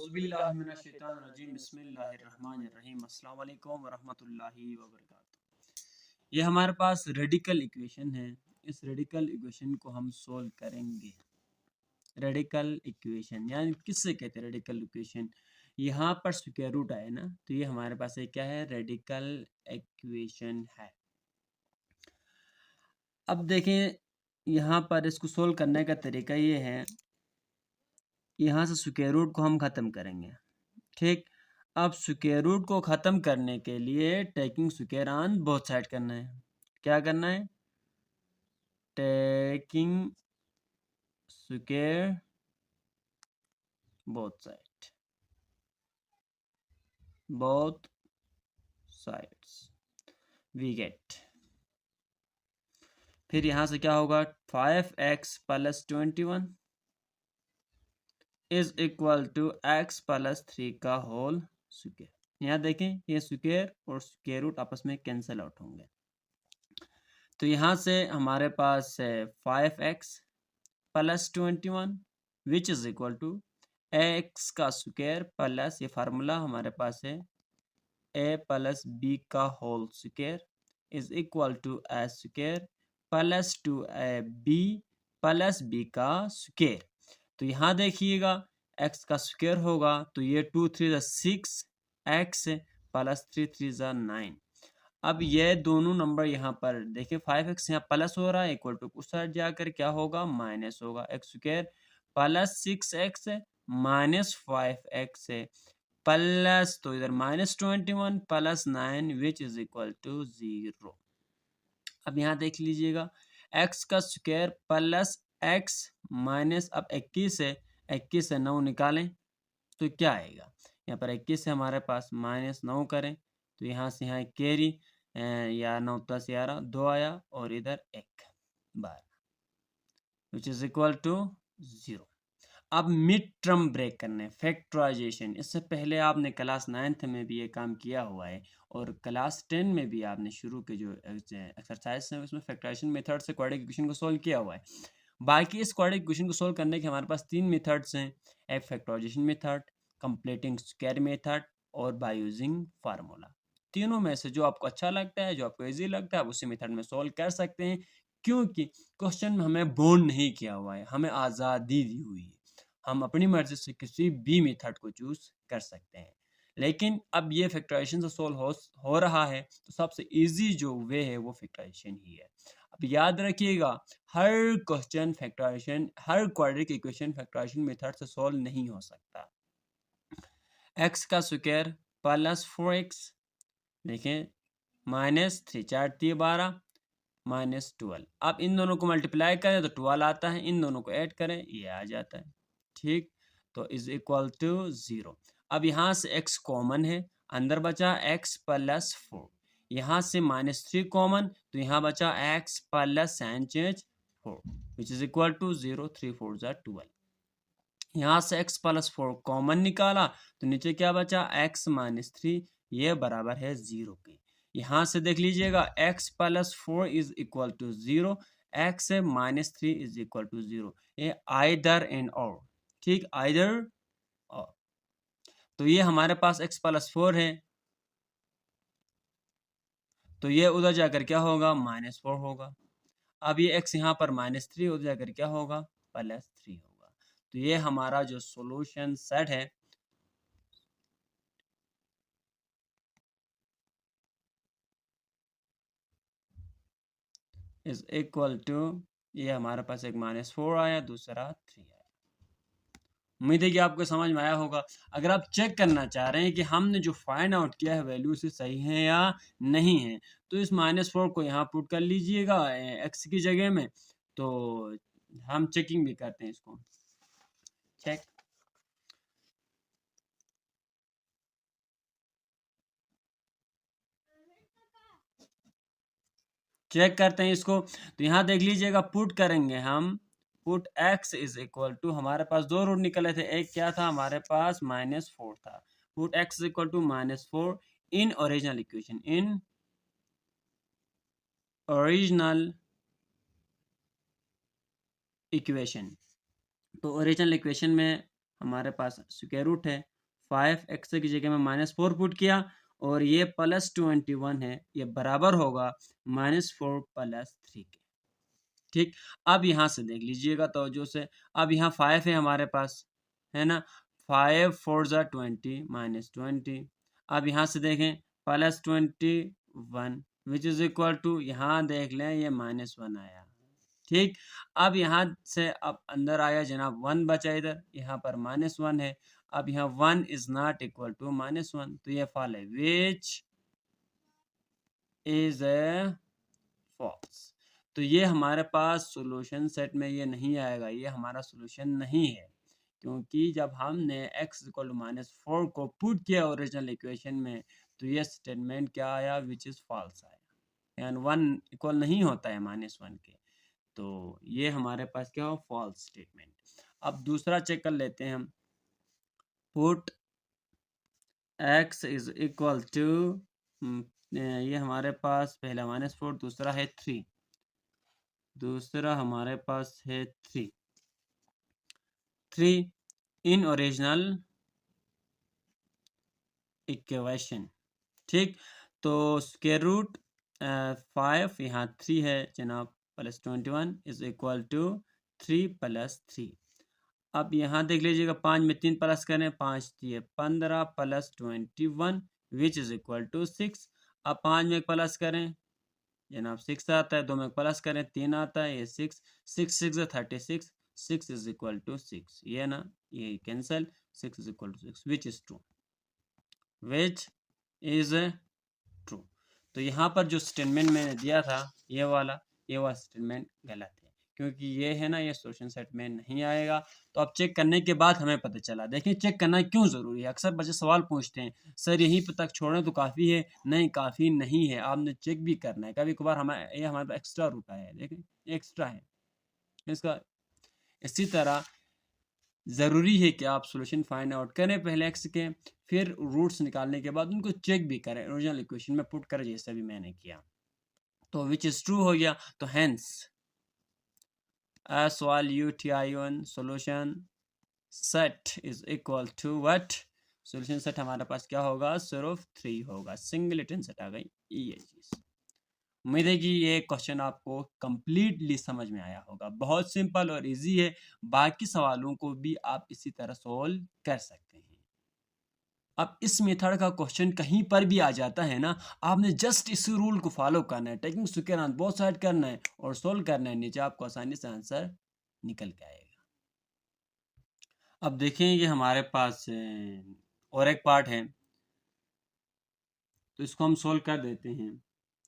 औज़ुबिल्लाहिमिनश्शैतानिर्रजीम बिस्मिल्लाहिर्रहमानिर्रहीम अस्सलाम वालेकुम वरहमतुल्लाहि वबरकातुहू। ये हमारे पास रेडिकल इक्वेशन है। इस रेडिकल इक्वेशन को हम सोल्व करेंगे। रेडिकल इक्वेशन यानी किससे कहते हैं रेडिकल इक्वेशन? यहाँ पर स्क्वायर रूट आए ना, तो ये हमारे पास एक क्या है, रेडिकल इक्वेशन है। अब देखें यहाँ पर इसको सोल्व करने का तरीका ये है, यहाँ से स्क्वायर रूट को हम ख़त्म करेंगे। ठीक, अब स्क्वायर रूट को ख़त्म करने के लिए taking square on both side करना है। क्या करना है? Taking square both sides we get. फिर यहाँ से क्या होगा, 5x plus 21 is equal to x plus 3 का होल स्क्वायर। यहाँ देखें ये स्क्वायर और स्क्वायर रूट आपस में कैंसिल आउट होंगे। तो यहाँ से हमारे पास है 5x plus 21 which is equal to x का स्क्वायर प्लस ये फार्मूला हमारे पास है a प्लस b का whole square is equal to a square plus 2ab plus b का स्क्वायर। तो यहाँ देखिएगा x का स्क्वायर होगा तो ये 2 3 6 x प्लस 3 3 9। अब ये दोनों नंबर यहाँ पर देखिए 5x यहाँ प्लस हो रहा है इक्वल टू उस साइड जाकर क्या होगा, माइनस होगा। x square plus 6x minus 5x plus, तो इधर minus 21 plus 9 which is equal to 0। अब यहाँ देख लीजिएगा x का स्क्वायर प्लस x माइनस, अब 21 से 9 निकालें तो क्या आएगा, यहाँ पर 21 से हमारे पास माइनस 9 करें तो यहाँ से यहाँ कैरी या 9 + 11 2 आया और इधर 1 12 विच इज इक्वल टू 0। अब मिड टर्म ब्रेक करने, फैक्टराइजेशन। इससे पहले आपने क्लास 9th में भी ये काम किया हुआ है और क्लास 10 में भी आपने शुरू के जो एक्सरसाइज है उसमें फैक्टराइजेशन मेथड से क्वाड्रेटिक इक्वेशन को सोल्व किया हुआ है। बाकी इस क्वाड्रेटिक इक्वेशन को सोल्व करने के हमारे पास 3 मेथड्स हैं, एक factorisation method, completing square method और बाय यूजिंग फार्मूला। तीनों में से जो आपको अच्छा लगता है, जो आपको इजी लगता है, आप उसी मेथड में सोल्व कर सकते हैं, क्योंकि क्वेश्चन में हमें बोर्ड नहीं किया हुआ है, हमें आज़ादी दी हुई है। हम अपनी मर्जी से किसी भी मेथड को चूज कर सकते हैं। लेकिन अब ये फैक्टराइजेशन से सोल्व हो रहा है तो सबसे इजी जो वे है वो फैक्टराइजेशन ही है। अब याद रखिएगा हर क्वेश्चन फैक्टराइजेशन, हर क्वाड्रेटिक इक्वेशन फैक्टराइजेशन मेथड से सोल्व नहीं हो सकता। x का स्क्वायर प्लस 4x, देखें माइनस 3 4 3 12 माइनस 12। अब इन दोनों को मल्टीप्लाई करें तो 12 आता है, इन दोनों को ऐड करें ये आ जाता है। ठीक, तो इज इक्वल टू 0। अब यहाँ से x कॉमन है, अंदर बचा x प्लस 4, यहाँ से माइनस 3 कॉमन तो यहाँ बचा x plus 4 which is equal to 0 3 4 12। यहाँ से x प्लस 4 कॉमन निकाला तो नीचे क्या बचा, x माइनस 3, ये बराबर है 0 के। यहाँ से देख लीजिएगा x plus 4 is equal to 0, x minus 3 is equal to 0, ये आइदर एंड और। ठीक, आइदर और। तो ये हमारे पास x प्लस 4 है तो ये उधर जाकर क्या होगा, माइनस 4 होगा। अब ये x यहाँ पर माइनस 3 उधर जाकर क्या होगा, प्लस 3 होगा। तो ये हमारा जो सॉल्यूशन सेट है इज इक्वल टू, ये हमारे पास एक माइनस 4 आया, दूसरा 3 आया। उम्मीद है कि आपको समझ में आया होगा। अगर आप चेक करना चाह रहे हैं कि हमने जो फाइंड आउट किया है वैल्यू से सही है या नहीं है, तो इस माइनस 4 को यहाँ पुट कर लीजिएगा x की जगह में, तो हम चेकिंग भी करते हैं इसको। चेक करते हैं इसको, तो यहाँ देख लीजिएगा पुट करेंगे हम, put x is equal to, हमारे पास दो रूट निकले थे, एक क्या था हमारे पास माइनस 4 था। Put x is equal to minus 4 in original equation, in original equation. तो ओरिजिनल इक्वेशन में हमारे पास स्क्वायर रूट है 5x की जगह में -4 पुट किया और ये +21 है, ये बराबर होगा -4 + 3 के। ठीक, अब यहाँ से देख लीजिएगा तवज्जो से। अब यहाँ 5 है हमारे पास, है ना? 5 4 ज़ा 20 -20। अब यहाँ से देखें +21 विच इज़ इक्वल टू, यहाँ देख लें ये -1 आया। ठीक, अब यहाँ से अब अंदर आया जनाब 1 बचा इधर, यहाँ पर -1 है। अब यहाँ 1 इज़ नॉट इक्वल टू -1, तो ये फॉल है, विच इज़ ए फॉल्स। तो ये हमारे पास सॉल्यूशन सेट में ये नहीं आएगा, ये हमारा सॉल्यूशन नहीं है, क्योंकि जब हमने x इक्वल टू -4 को पुट किया ओरिजिनल इक्वेशन में, तो ये स्टेटमेंट क्या आया, विच इज़ फॉल्स आया, यानी 1 इक्वल नहीं होता है -1 के। तो ये हमारे पास क्या हो, फॉल्स स्टेटमेंट। अब दूसरा चेक कर लेते हैं हम, put x is equal to, ये हमारे पास पहला -4, दूसरा है 3, दूसरा हमारे पास है 3 इन ओरिजिनल इक्वेशन। ठीक, तो स्क्वायर रूट 5 यहाँ 3 है जनाब, +21 इज इक्वल टू 3 + 3। अब यहाँ देख लीजिएगा, 5 में 3 प्लस करें, 5 दिए 15 + 21 विच इज इक्वल टू 6। अब 5 में प्लस करें जनाब 6 आता है, 2 में प्लस करें 3 आता है, ये 6 6 6 36, 6 इज इक्वल टू 6, ये ना ये cancel, 6 is equal to 6 which is true, which is true. तो यहाँ पर जो स्टेटमेंट मैंने दिया था ये वाला स्टेटमेंट गलत है, क्योंकि ये है ना, ये सॉल्यूशन सेट में नहीं आएगा। तो अब चेक करने के बाद हमें पता चला। देखिए चेक करना क्यों ज़रूरी है, अक्सर बच्चे सवाल पूछते हैं, सर यहीं पर तक छोड़ें तो काफ़ी है, नहीं काफ़ी नहीं है, आपने चेक भी करना है। कभी कभार हमारे पास एक्स्ट्रा रूट आया है, देखें एक्स्ट्रा है इसका। इसी तरह ज़रूरी है कि आप सॉल्यूशन फाइंड आउट करें पहले एक्स के, फिर रूट्स निकालने के बाद उनको चेक भी करें, ओरिजिनल इक्वेशन में पुट करें, जैसा भी मैंने किया। तो विच इज़ ट्रू हो गया, तो hence SOLUTION solution set is equal to what, solution set हमारे पास क्या होगा, सिर्फ 3 होगा, सिंगलेटन सेट आ गई ये चीज़। उम्मीद है कि ये क्वेश्चन आपको कंप्लीटली समझ में आया होगा, बहुत सिंपल और इजी है। बाकी सवालों को भी आप इसी तरह सोल्व कर सकते हैं। अब इस मेथड का क्वेश्चन कहीं पर भी आ जाता है ना, आपने जस्ट इस रूल को फॉलो करना है, taking square on both side करना है और सोल्व करना है, नीचे आपको आसानी से आंसर निकल के आएगा। अब देखें ये हमारे पास और एक पार्ट है, तो इसको हम सोल्व कर देते हैं।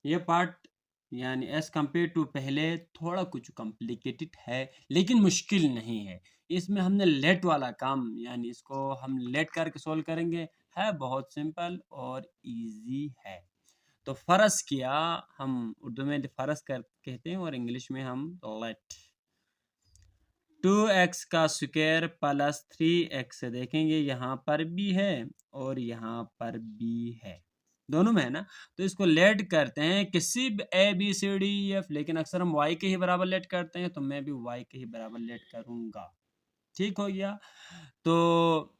ये पार्ट यानी एज कम्पेयर टू पहले थोड़ा कुछ कॉम्प्लिकेटेड है, लेकिन मुश्किल नहीं है। इसमें हमने लेट वाला काम, यानी इसको हम लेट करके सोल्व करेंगे, है बहुत सिंपल और इजी है। तो फर्ज किया, हम उर्दू में फर्ज कर कहते हैं और इंग्लिश में हम लेट। 2x का स्क्वायर प्लस 3x देखेंगे यहाँ पर भी है और यहाँ पर भी है, दोनों में है ना। तो इसको लेट करते हैं किसी भी ABCDEF, लेकिन अक्सर हम y के ही बराबर लेट करते हैं, तो मैं भी y के ही बराबर लेट करूँगा। ठीक हो गया। तो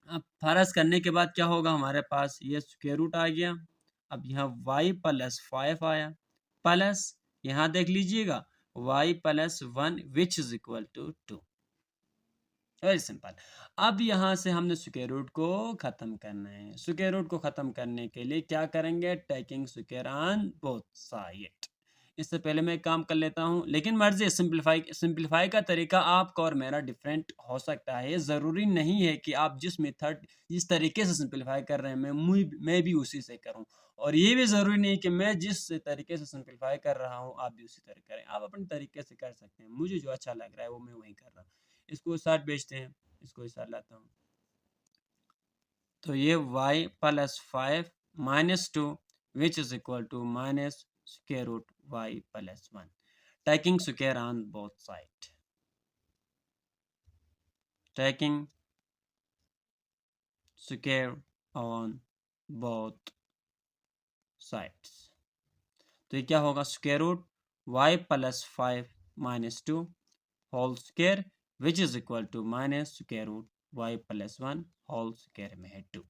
अब फर्ज करने के बाद क्या होगा, हमारे पास ये स्क्वायर रूट आ गया। अब यहाँ y + 5 आया, प्लस यहाँ देख लीजिएगा y + 1 which is equal to 2। Very simple. अब यहाँ से हमने स्क्वायर रूट को ख़त्म करना है। स्क्वायर रूट को ख़त्म करने के लिए क्या करेंगे, taking square on both side. इससे पहले मैं एक काम कर लेता हूँ, लेकिन मर्जी सिंप्लीफाई का तरीका आपका और मेरा डिफरेंट हो सकता है। ज़रूरी नहीं है कि आप जिस तरीके से सिंप्लीफाई कर रहे हैं मैं भी उसी से करूँ, और ये भी ज़रूरी नहीं कि मैं जिस तरीके से सिंप्लीफाई कर रहा हूँ आप भी उसी तरह करें। आप अपने तरीके से कर सकते हैं, मुझे जो अच्छा लग रहा है वो मैं वही कर रहा हूँ। इसको इस साइड बेचते हैं, इसको इस साइड लाता हूँ, तो ये y + 5 - 2 which is equal to -square root y + 1, taking square on both side, taking square on both sides. तो ये क्या होगा, square root y + 5 - 2 whole square which is equal to -square root y plus 1 whole square में है 2।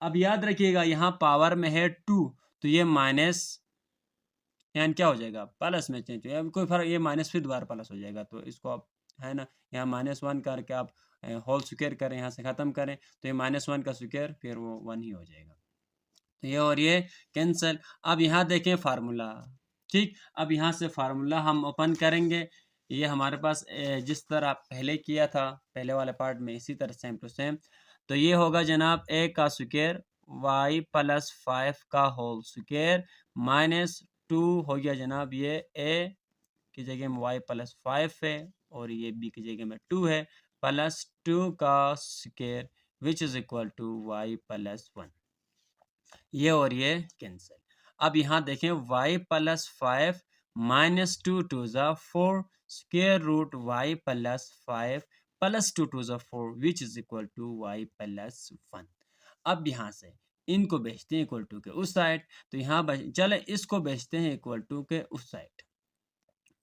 अब याद रखिएगा यहाँ पावर में है 2, तो ये माइनस यानी क्या हो जाएगा, प्लस में चेंज हो, कोई फर्क, ये माइनस फिर दोबारा प्लस हो जाएगा। तो इसको आप है ना यहाँ -1 करके आप होल स्क्वायर करें, यहाँ से ख़त्म करें, तो ये -1 का स्क्वायर फिर वो 1 ही हो जाएगा। तो ये और ये कैंसिल। अब यहाँ देखें फार्मूला, ठीक। अब यहाँ से फार्मूला हम ओपन करेंगे। ये हमारे पास जिस तरह पहले किया था पहले वाले पार्ट में, इसी तरह सेम टू सेम। तो ये होगा जनाब a का स्क्वायर y प्लस 5 का होल स्क्वायर माइनस 2 हो गया जनाब, ये a की जगह में y प्लस 5 है और ये b की जगह में 2 है, प्लस 2 का square which is equal to y plus 1। ये और ये कैंसिल। अब यहाँ देखें y प्लस 5 माइनस 2 टू ज़ा 4 square root y plus 5 plus 2 टू ज़ा 4 which is equal to y plus 1। अब यहाँ से इनको भेजते हैं इक्वल टू के उस साइड, तो यहाँ चले इसको भेजते हैं इक्वल टू के उस साइड।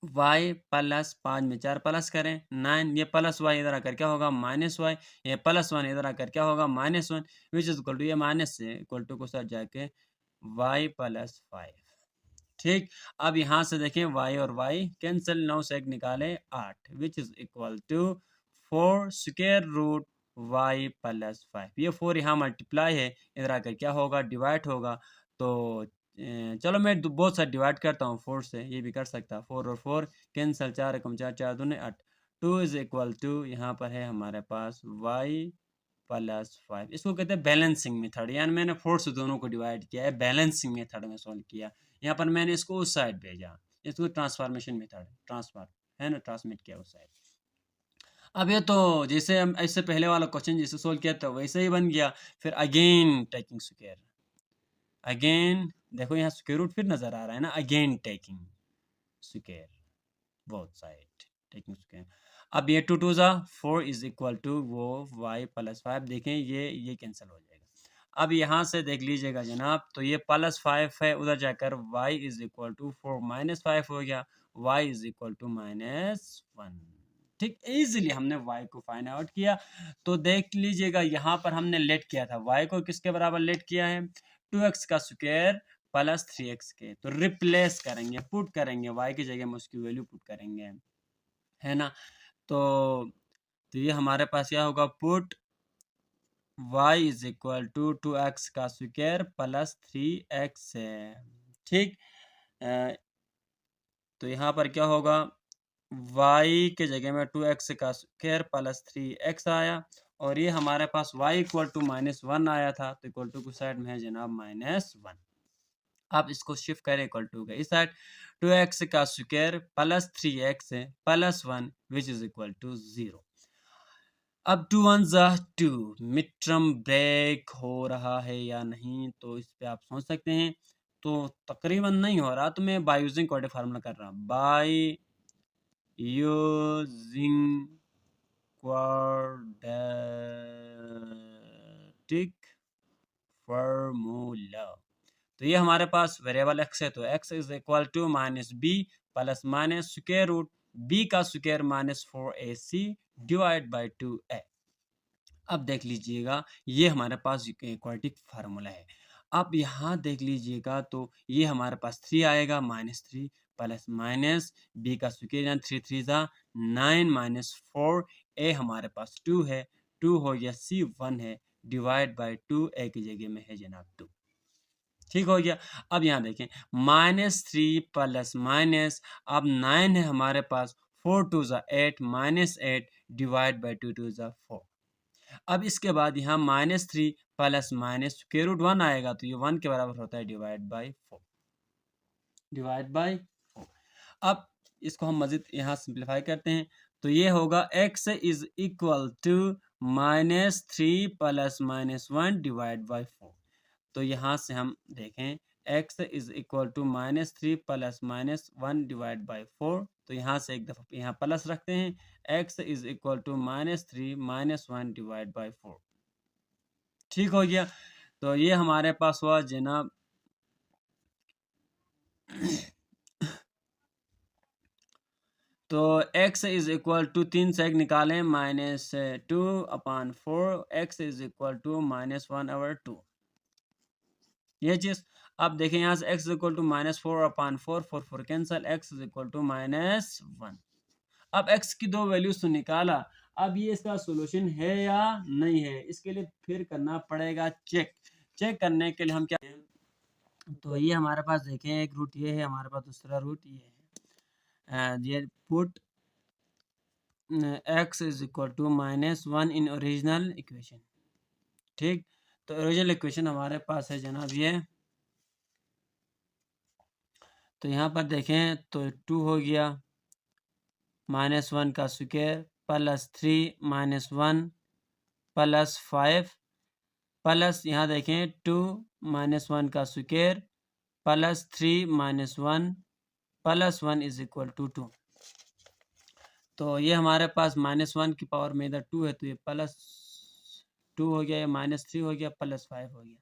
y प्लस 5 में 4 प्लस करें 9, ये प्लस y इधर आकर क्या होगा -y, ये प्लस 1 इधर आकर क्या होगा -1 विच इज इक्वल टू, ये माइनस से इक्वल टू को साथ जाके y प्लस 5। ठीक। अब यहाँ से देखें y और y कैंसिल, 9 से 1 निकाले 8 which is equal to 4 square root y plus 5। ये 4 यहाँ मल्टीप्लाई है, इधर आकर क्या होगा डिवाइड होगा। तो चलो मैं बहुत सारे डिवाइड करता हूँ 4 से, ये भी कर सकता। 4 और 4 cancel, 4 Ekam 4, 4 दूने 8। 2 is equal to यहाँ पर है हमारे पास y प्लस 5। इसको कहते हैं बैलेंसिंग मेथड, यानी मैंने 4 से दोनों को डिवाइड किया है, बैलेंसिंग मेथड में सॉल्व किया। यहाँ पर मैंने इसको उस साइड भेजा, इसको ट्रांसफॉर्मेशन मेथड ट्रांसफर है ना, ट्रांसमिट किया उस साइड। अब ये तो जैसे हम इससे पहले वाला क्वेश्चन जैसे सोल्व किया था वैसे ही बन गया। फिर अगेन टेकिंग स्क्वायर, अगेन देखो यहाँ स्क्वायर रूट फिर नजर आ रहा है ना, again taking square both side, taking square. अब ये 2 2 ज़ा 4 इज इक्वल टू वो y प्लस 5। देखें ये कैंसिल हो जाएगा। अब यहाँ से देख लीजिएगा जनाब, तो ये प्लस 5 है, उधर जाकर y is equal to 4 minus 5 हो गया, y इज इक्वल टू -1। ठीक, इजीली हमने y को फाइंड आउट किया। तो देख लीजिएगा यहाँ पर हमने लेट किया था, y को किसके बराबर लेट किया है, 2x का स्क्वायर प्लस 3x के। तो रिप्लेस करेंगे, पुट करेंगे, y की जगह में उसकी वैल्यू पुट करेंगे, है ना। तो ये हमारे पास क्या होगा, put y is equal to 2x का स्क्वायर प्लस 3x है। ठीक, तो यहाँ पर क्या होगा, y के जगह में 2x का स्क्वायर प्लस 3x आया, और ये हमारे पास y इक्वल टू -1 आया था, तो इक्वल टू की साइड में है जनाब -1। आप इसको शिफ्ट करें इक्वल टू के इस साइड, 2x का स्क्वायर प्लस 3x है plus 1 which is equal to 0। अब 2 1 ज़ा 2, मिड टर्म ब्रेक हो रहा है या नहीं, तो इस पे आप सोच सकते हैं। तो तकरीबन नहीं हो रहा, तो मैं बाय यूजिंग क्वाड्रेटिक फार्मूला कर रहा हूँ, बाय यूजिंग क्वाड्रेटिक फार्मूला। तो ये हमारे पास वेरिएबल x है, तो x is equal to minus b plus minus square root b का square -4ac divide by 2a। अब देख लीजिएगा ये हमारे पास क्वाड्रेटिक फार्मूला है। अब यहाँ देख लीजिएगा, तो ये हमारे पास 3 आएगा, -3 प्लस माइनस बी का स्क्वायर यानी 3 3 ज़ा 9 माइनस 4 ए हमारे पास 2 है, 2 हो गया, c 1 है, डिवाइड बाई 2 ए की जगह में है जनाब 2। ठीक हो गया। अब यहाँ देखें -3 प्लस माइनस, अब 9 है हमारे पास, 4 2 ज़ा 8 -8 डिवाइड बाई 2 2 ज़ा 4। अब इसके बाद यहाँ -3 प्लस माइनस स्क्वायर रूट 1 आएगा, तो ये 1 के बराबर होता है डिवाइड बाई 4, डिवाइड बाई 4। अब इसको हम मजीद यहाँ सिंप्लीफाई करते हैं, तो ये होगा x is equal to -3 plus -1 divide by 4। तो यहाँ से हम देखें x is equal to -3 plus -1 divide by 4। तो यहाँ से एक दफ़ा यहाँ प्लस रखते हैं, x is equal to -3 -1 divide by 4। ठीक हो गया। तो ये हमारे पास हुआ जनाब तो x इज इक्वल टू 3 से 1 निकालें -2/4 x इज इक्वल टू -1/2 ये चीज़। अब देखें यहाँ से x is equal to -4/4 4 cancel x is equal to -1। अब x की दो वैल्यूज तो निकाला, अब ये इसका सोल्यूशन है या नहीं है इसके लिए फिर करना पड़ेगा चेक। चेक करने के लिए हम क्या करें, तो ये हमारे पास देखें एक रूट ये है, हमारे पास दूसरा रूट ये है। ये put x is equal to -1 in original equation. ठीक, तो ओरिजिनल इक्वेशन हमारे पास है जनाब ये, तो यहाँ पर देखें तो 2 हो गया -1 का स्क्वायर प्लस 3 -1 प्लस 5 प्लस यहाँ देखें 2 -1 का square plus 3 -1 plus 1 is equal to 2। तो ये हमारे पास -1 की पावर में इधर 2 है तो ये प्लस 2 हो गया, ये -3 हो गया, प्लस 5 हो गया,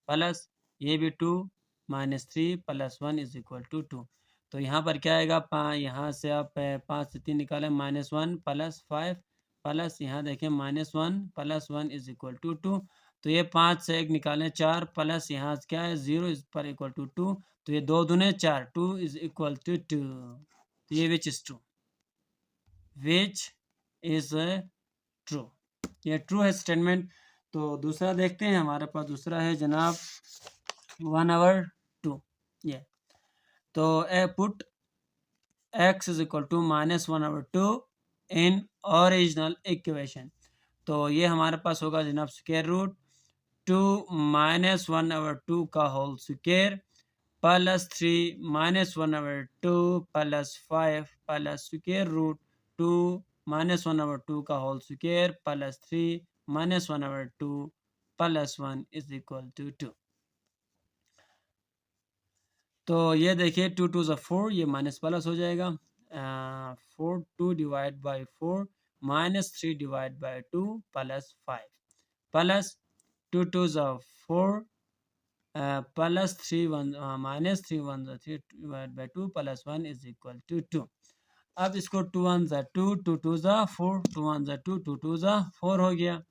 प्लस ये भी 2 -3 प्लस 1 इज इक्वल टू 2। तो यहाँ पर क्या आएगा, यहाँ से आप 5 से 3 निकालें -1 प्लस 5 प्लस यहाँ देखें -1 प्लस 1 इज इक्वल टू 2। तो ये 5 से 1 निकालें 4 प्लस यहाँ क्या है 0 इज पर इक्वल टू 2। तो ये 2 दूने 4 2 इज इक्वल टू 2। तो ये विच is true, which is true, ये ट्रू है स्टेटमेंट। तो दूसरा देखते हैं, हमारे पास दूसरा है जनाब 1/2 ये। तो put x is equal to -1/2 in original equation. तो ये हमारे पास होगा जनाब स्क्वायर रूट 2 -1/2 का whole square plus 3 -1/2 plus 5 plus square root 2 -1/2 का whole square plus 3 -1/2 plus 1 is equal to 2। तो ये देखिए 2 2 ज़ा 4, ये माइनस प्लस हो जाएगा 4 2 divide by 4 -3 divide by 2 plus 5 plus 2 2 ज़ा 4 प्लस 3 1 -3 1 ज़ा 3 divide by 2 plus 1 is equal to 2। अब इसको 2 1 ज़ा 2 2 2 ज़ा 4 2 1 ज़ा 2 2 2 ज़ा 4 हो गया।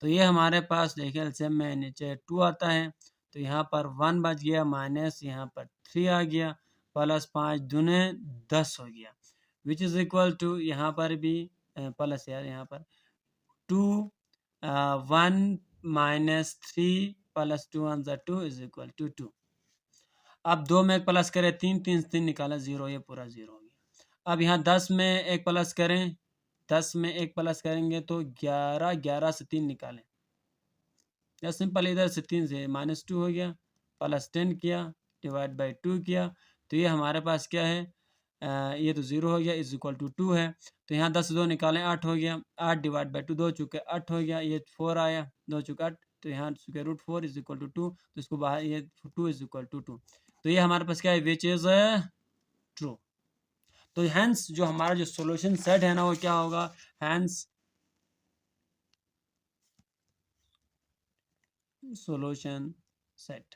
तो ये हमारे पास देखिए एलसीएम में नीचे 2 आता है, तो यहाँ पर 1 बच गया माइनस यहाँ पर 3 आ गया प्लस 5 दूने 10 हो गया विच इज़ इक्वल टू यहाँ पर भी प्लस यार यहाँ पर 2 1 -3 प्लस 2 1 ज़ा 2 इज इक्वल टू 2। अब 2 में एक प्लस करें 3 3 3 निकाला 0, ये पूरा 0 हो गया। अब यहाँ 10 में एक प्लस करें, 10 में एक प्लस करेंगे तो 11 11 से 3 निकालें, या सिंपल इधर से 3 से -2 हो गया प्लस 10 किया डिवाइड बाई 2 किया, तो ये हमारे पास क्या है ये तो 0 हो गया इज इक्वल टू 2 है। तो यहाँ 10 से 2 निकालें 8 हो गया, 8 डिवाइड बाई 2 2 चुके 8 हो गया, ये 4 आया 2 चुके 8, तो यहाँ square root 4 is equal to 2, तो इसको बाहर ये 2 इज इक्वल टू 2। तो ये हमारे पास क्या है विच इज ट्रू। तो हैंस जो हमारा जो सॉल्यूशन सेट है ना वो क्या होगा, हैंस सॉल्यूशन सेट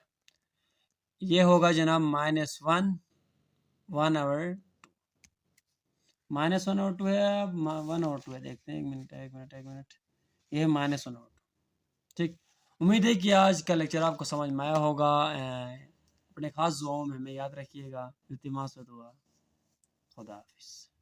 ये होगा जनाब -1 1/2 -1/2 है, 1/2 है, देखते हैं 1 मिनट ये -1/2। ठीक, उम्मीद है कि आज का लेक्चर आपको समझ में आया होगा। अपने खास दुआओं में हमें याद रखिएगा। इल्तिमास व दुआ। खुदा हाफिज़।